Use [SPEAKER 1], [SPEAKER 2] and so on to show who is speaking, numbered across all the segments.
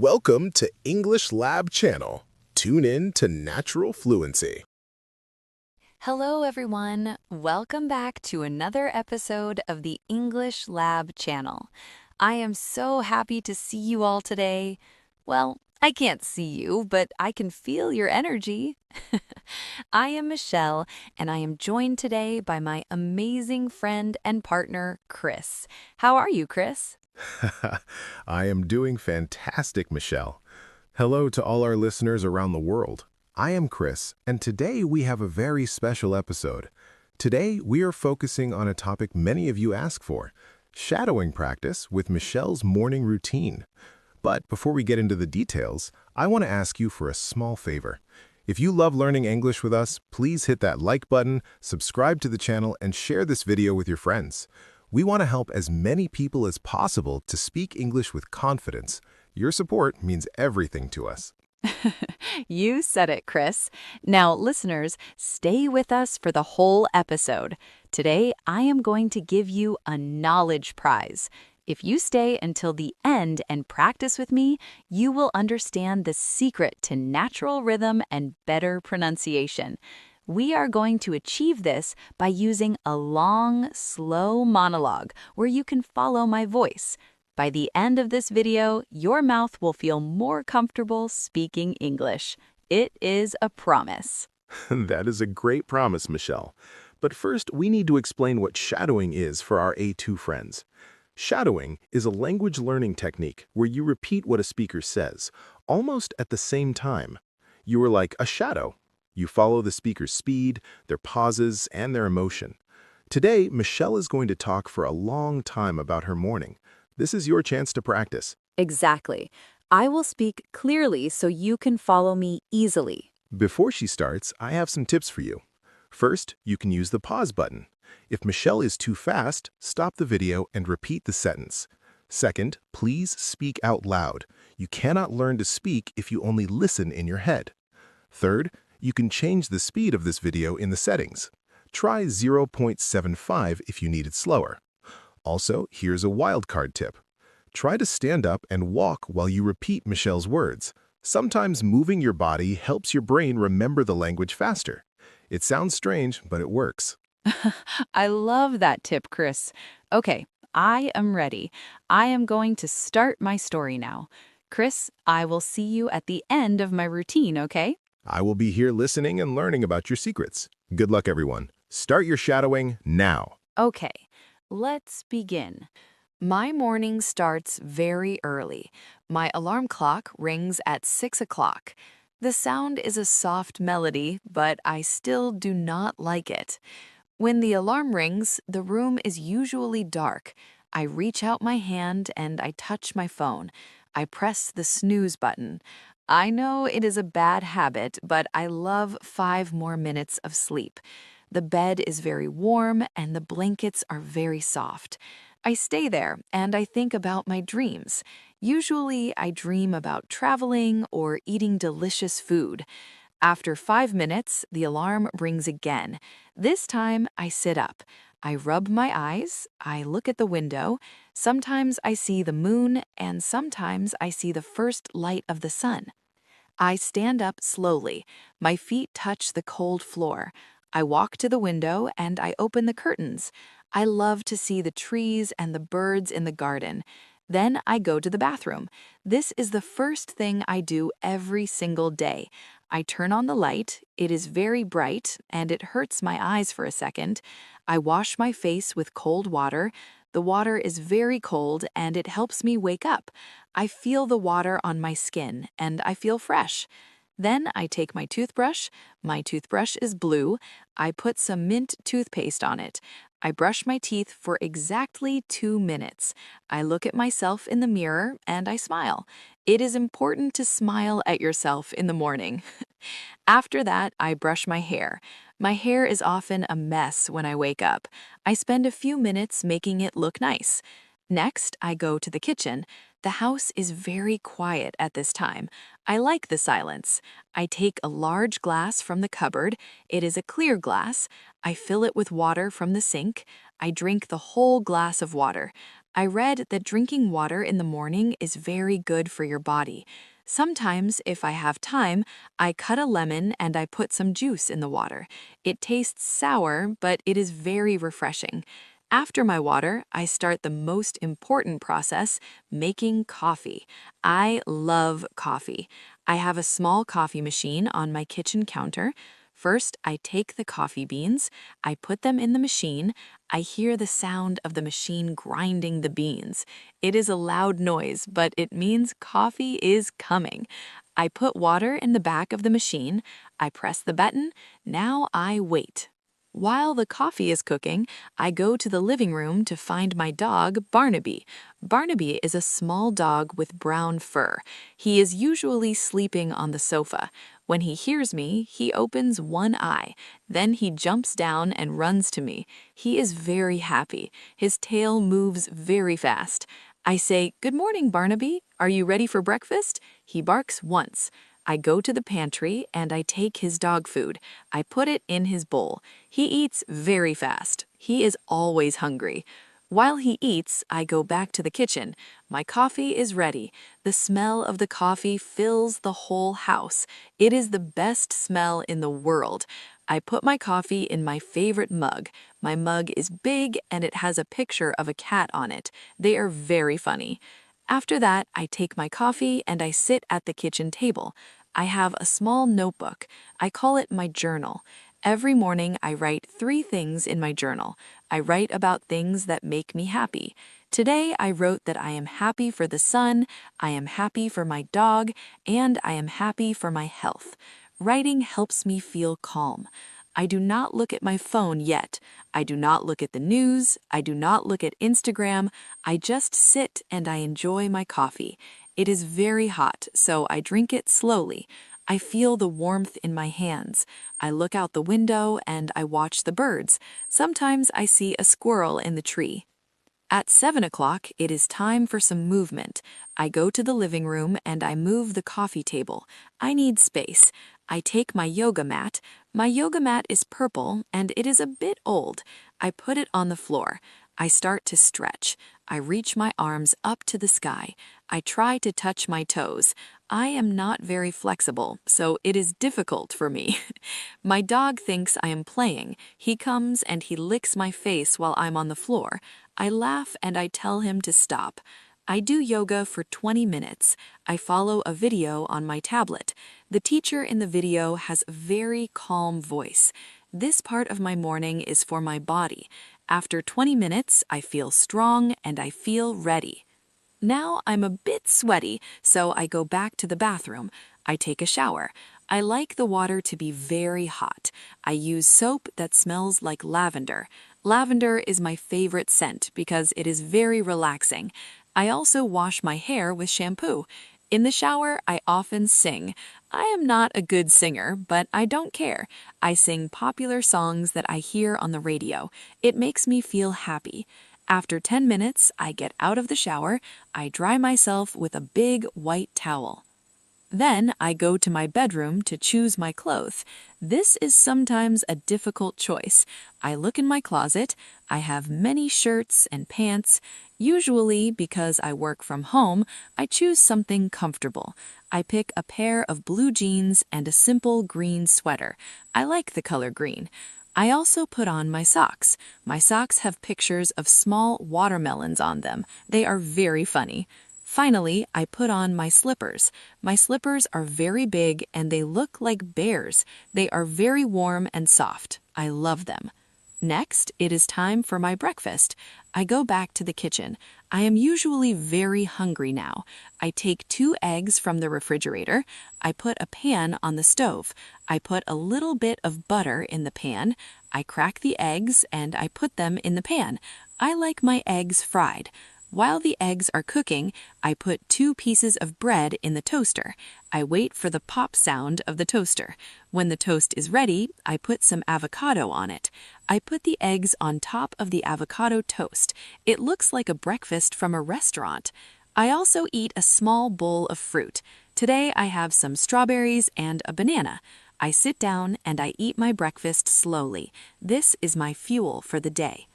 [SPEAKER 1] Welcome to EnglishLab Channel. Tune in to natural fluency.
[SPEAKER 2] Hello, everyone. Welcome back to another episode of the English Lab channel. I am so happy to see you all today. Well, I can't see you, but I can feel your energy. I am Michelle, and I am joined today by my amazing friend and partner, Chris. How are you, Chris?
[SPEAKER 1] I am doing fantastic, Michelle. Hello to all our listeners around the world. I am Chris, and today we have a very special episode. Today we are focusing on a topic many of you ask for, shadowing practice with Michelle's morning routine. But before we get into the details, I want to ask you for a small favor. If you love learning English with us, please hit that like button, subscribe to the channel, and share this video with your friends. We want to help as many people as possible to speak English with confidence. Your support means everything to us.
[SPEAKER 2] You said it, Chris. Now, listeners, stay with us for the whole episode. Today, I am going to give you a knowledge prize. If you stay until the end and practice with me, you will understand the secret to natural rhythm and better pronunciation. We are going to achieve this by using a long, slow monologue where you can follow my voice. By the end of this video, your mouth will feel more comfortable speaking English. It is a promise.
[SPEAKER 1] That is a great promise, Michelle. But first, we need to explain what shadowing is for our A2 friends. Shadowing is a language learning technique where you repeat what a speaker says, almost at the same time. You are like a shadow. You follow the speaker's speed, their pauses, and their emotion. Today, Michelle is going to talk for a long time about her morning. This is your chance to practice.
[SPEAKER 2] Exactly. I will speak clearly so you can follow me easily.
[SPEAKER 1] Before she starts, I have some tips for you. First, you can use the pause button. If Michelle is too fast, stop the video and repeat the sentence. Second, please speak out loud. You cannot learn to speak if you only listen in your head. Third, you can change the speed of this video in the settings. Try 0.75 if you need it slower. Also, here's a wildcard tip. Try to stand up and walk while you repeat Michelle's words. Sometimes moving your body helps your brain remember the language faster. It sounds strange, but it works.
[SPEAKER 2] I love that tip, Chris. Okay, I am ready. I am going to start my story now. Chris, I will see you at the end of my routine, okay?
[SPEAKER 1] I will be here listening and learning about your secrets. Good luck, everyone. Start your shadowing now.
[SPEAKER 2] Okay, let's begin. My morning starts very early. My alarm clock rings at 6 o'clock. The sound is a soft melody, but I still do not like it. When the alarm rings, the room is usually dark. I reach out my hand and I touch my phone. I press the snooze button. I know it is a bad habit, but I love 5 more minutes of sleep. The bed is very warm and the blankets are very soft. I stay there and I think about my dreams. Usually, I dream about traveling or eating delicious food. After 5 minutes, the alarm rings again. This time, I sit up. I rub my eyes, I look at the window. Sometimes I see the moon, and sometimes I see the first light of the sun. I stand up slowly. My feet touch the cold floor. I walk to the window and I open the curtains. I love to see the trees and the birds in the garden. Then I go to the bathroom. This is the first thing I do every single day. I turn on the light. It is very bright and it hurts my eyes for a second. I wash my face with cold water. The water is very cold and it helps me wake up. I feel the water on my skin and I feel fresh. Then I take my toothbrush. My toothbrush is blue. I put some mint toothpaste on it. I brush my teeth for exactly 2 minutes. I look at myself in the mirror and I smile. It is important to smile at yourself in the morning. After that, I brush my hair. My hair is often a mess when I wake up. I spend a few minutes making it look nice. Next, I go to the kitchen. The house is very quiet at this time. I like the silence. I take a large glass from the cupboard. It is a clear glass. I fill it with water from the sink. I drink the whole glass of water. I read that drinking water in the morning is very good for your body. Sometimes, if I have time, I cut a lemon and I put some juice in the water. It tastes sour, but it is very refreshing. After my water, I start the most important process, making coffee. I love coffee. I have a small coffee machine on my kitchen counter. First, I take the coffee beans, I put them in the machine. I hear the sound of the machine grinding the beans. It is a loud noise, but it means coffee is coming. I put water in the back of the machine. I press the button. Now I wait. While the coffee is cooking, I go to the living room to find my dog, Barnaby. Barnaby is a small dog with brown fur. He is usually sleeping on the sofa. When he hears me, he opens one eye. Then he jumps down and runs to me. He is very happy. His tail moves very fast. I say, "Good morning, Barnaby. Are you ready for breakfast?" He barks once. I go to the pantry and I take his dog food. I put it in his bowl. He eats very fast. He is always hungry. While he eats, I go back to the kitchen. My coffee is ready. The smell of the coffee fills the whole house. It is the best smell in the world. I put my coffee in my favorite mug. My mug is big and it has a picture of a cat on it. They are very funny. After that, I take my coffee and I sit at the kitchen table. I have a small notebook. I call it my journal. Every morning, I write 3 things in my journal. I write about things that make me happy. Today, I wrote that I am happy for the sun, I am happy for my dog, and I am happy for my health. Writing helps me feel calm. I do not look at my phone yet. I do not look at the news. I do not look at Instagram. I just sit and I enjoy my coffee. It is very hot, so I drink it slowly. I feel the warmth in my hands. I look out the window and I watch the birds. Sometimes I see a squirrel in the tree. At 7 o'clock, it is time for some movement. I go to the living room and I move the coffee table. I need space. I take my yoga mat. My yoga mat is purple and it is a bit old. I put it on the floor. I start to stretch. I reach my arms up to the sky. I try to touch my toes. I am not very flexible, so it is difficult for me. My dog thinks I am playing. He comes and he licks my face while I'm on the floor. I laugh and I tell him to stop. I do yoga for 20 minutes. I follow a video on my tablet. The teacher in the video has a very calm voice. This part of my morning is for my body. After 20 minutes, I feel strong and I feel ready. Now I'm a bit sweaty, so I go back to the bathroom. I take a shower. I like the water to be very hot. I use soap that smells like lavender. Lavender is my favorite scent because it is very relaxing. I also wash my hair with shampoo. In the shower, I often sing. I am not a good singer, but I don't care. I sing popular songs that I hear on the radio. It makes me feel happy. After 10 minutes, I get out of the shower. I dry myself with a big white towel. Then I go to my bedroom to choose my clothes. This is sometimes a difficult choice. I look in my closet. I have many shirts and pants. Usually, because I work from home, I choose something comfortable. I pick a pair of blue jeans and a simple green sweater. I like the color green. I also put on my socks. My socks have pictures of small watermelons on them. They are very funny. Finally, I put on my slippers. My slippers are very big and they look like bears. They are very warm and soft. I love them. Next, it is time for my breakfast. I go back to the kitchen. I am usually very hungry now. I take 2 eggs from the refrigerator. I put a pan on the stove. I put a little bit of butter in the pan. I crack the eggs and I put them in the pan. I like my eggs fried. While the eggs are cooking, I put 2 pieces of bread in the toaster. I wait for the pop sound of the toaster. When the toast is ready, I put some avocado on it. I put the eggs on top of the avocado toast. It looks like a breakfast from a restaurant. I also eat a small bowl of fruit. Today I have some strawberries and a banana. I sit down and I eat my breakfast slowly. This is my fuel for the day.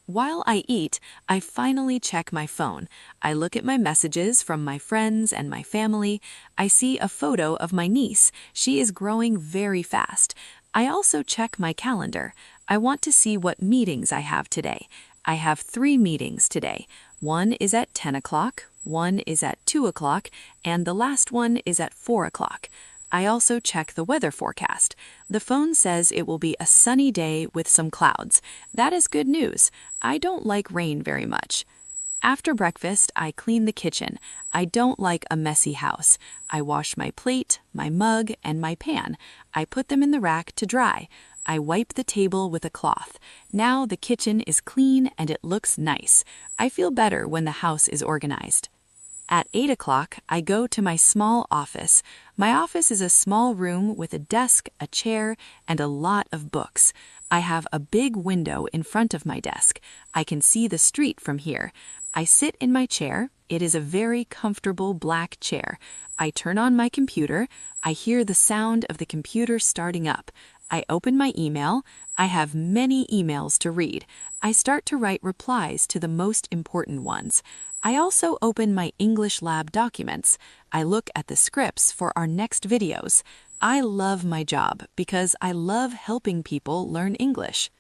[SPEAKER 2] While I eat, I finally check my phone. I look at my messages from my friends and my family. I see a photo of my niece. She is growing very fast. I also check my calendar. I want to see what meetings I have today. I have 3 meetings today. One is at 10 o'clock, one is at 2 o'clock, and the last one is at 4 o'clock. I also check the weather forecast. The phone says it will be a sunny day with some clouds. That is good news. I don't like rain very much. After breakfast, I clean the kitchen. I don't like a messy house. I wash my plate, my mug, and my pan. I put them in the rack to dry. I wipe the table with a cloth. Now the kitchen is clean and it looks nice. I feel better when the house is organized. At 8 o'clock, I go to my small office. My office is a small room with a desk, a chair, and a lot of books. I have a big window in front of my desk. I can see the street from here. I sit in my chair. It is a very comfortable black chair. I turn on my computer. I hear the sound of the computer starting up. I open my email. I have many emails to read. I start to write replies to the most important ones. I also open my EnglishLab documents. I look at the scripts for our next videos. I love my job because I love helping people learn English.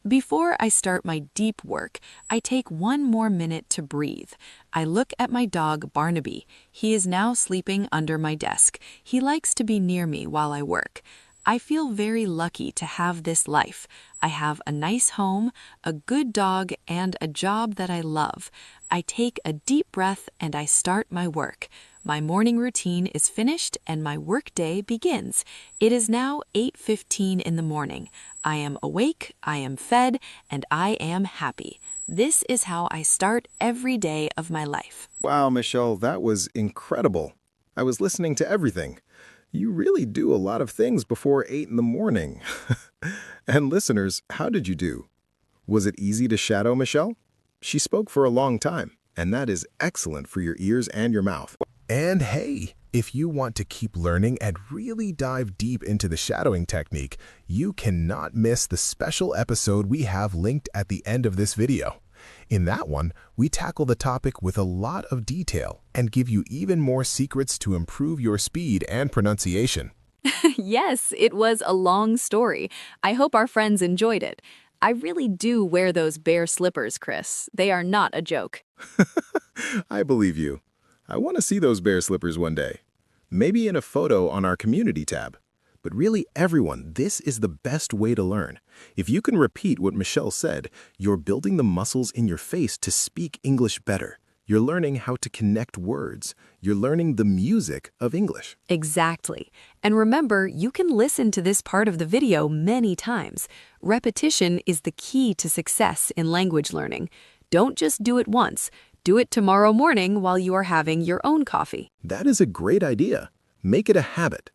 [SPEAKER 2] Before I start my deep work, I take 1 more minute to breathe. I look at my dog Barnaby. He is now sleeping under my desk. He likes to be near me while I work. I feel very lucky to have this life. I have a nice home, a good dog, and a job that I love. I take a deep breath and I start my work. My morning routine is finished and my workday begins. It is now 8:15 in the morning. I am awake, I am fed, and I am happy. This is how I start every day of my life.
[SPEAKER 1] Wow, Michelle, that was incredible. I was listening to everything. You really do a lot of things before 8 in the morning. And listeners, how did you do? Was it easy to shadow Michelle? She spoke for a long time, and that is excellent for your ears and your mouth. And hey, if you want to keep learning and really dive deep into the shadowing technique, you cannot miss the special episode we have linked at the end of this video. In that one, we tackle the topic with a lot of detail and give you even more secrets to improve your speed and pronunciation.
[SPEAKER 2] Yes, it was a long story. I hope our friends enjoyed it. I really do wear those bear slippers, Chris. They are not a joke.
[SPEAKER 1] I believe you. I want to see those bear slippers one day. Maybe in a photo on our community tab. But really, everyone, this is the best way to learn. If you can repeat what Michelle said, you're building the muscles in your face to speak English better. You're learning how to connect words. You're learning the music of English.
[SPEAKER 2] Exactly. And remember, you can listen to this part of the video many times. Repetition is the key to success in language learning. Don't just do it once. Do it tomorrow morning while you are having your own coffee.
[SPEAKER 1] That is a great idea. Make it a habit.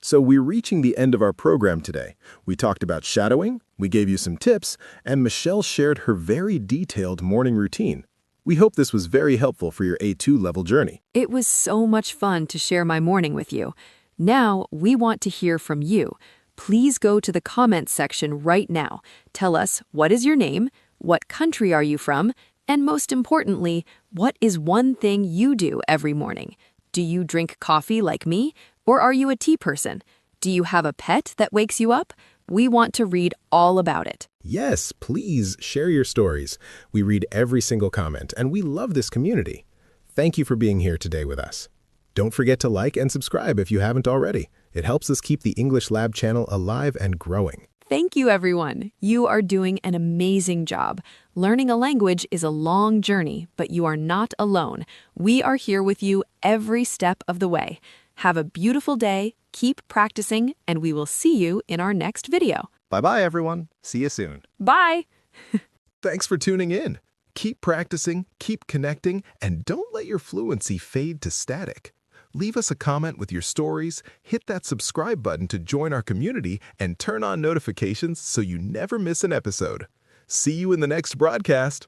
[SPEAKER 1] So we're reaching the end of our program today. We talked about shadowing, we gave you some tips, and Michelle shared her very detailed morning routine. We hope this was very helpful for your A2 level journey.
[SPEAKER 2] It was so much fun to share my morning with you. Now, we want to hear from you. Please go to the comments section right now. Tell us, what is your name? What country are you from? And most importantly, what is one thing you do every morning? Do you drink coffee like me? Or are you a tea person? Do you have a pet that wakes you up? We want to read all about it.
[SPEAKER 1] Yes, please share your stories. We read every single comment, and we love this community. Thank you for being here today with us. Don't forget to like and subscribe if you haven't already. It helps us keep the EnglishLab channel alive and growing.
[SPEAKER 2] Thank you, everyone. You are doing an amazing job. Learning a language is a long journey, but you are not alone. We are here with you every step of the way. Have a beautiful day, keep practicing, and we will see you in our next video.
[SPEAKER 1] Bye-bye, everyone. See you soon.
[SPEAKER 2] Bye!
[SPEAKER 1] Thanks for tuning in. Keep practicing, keep connecting, and don't let your fluency fade to static. Leave us a comment with your stories, hit that subscribe button to join our community, and turn on notifications so you never miss an episode. See you in the next broadcast.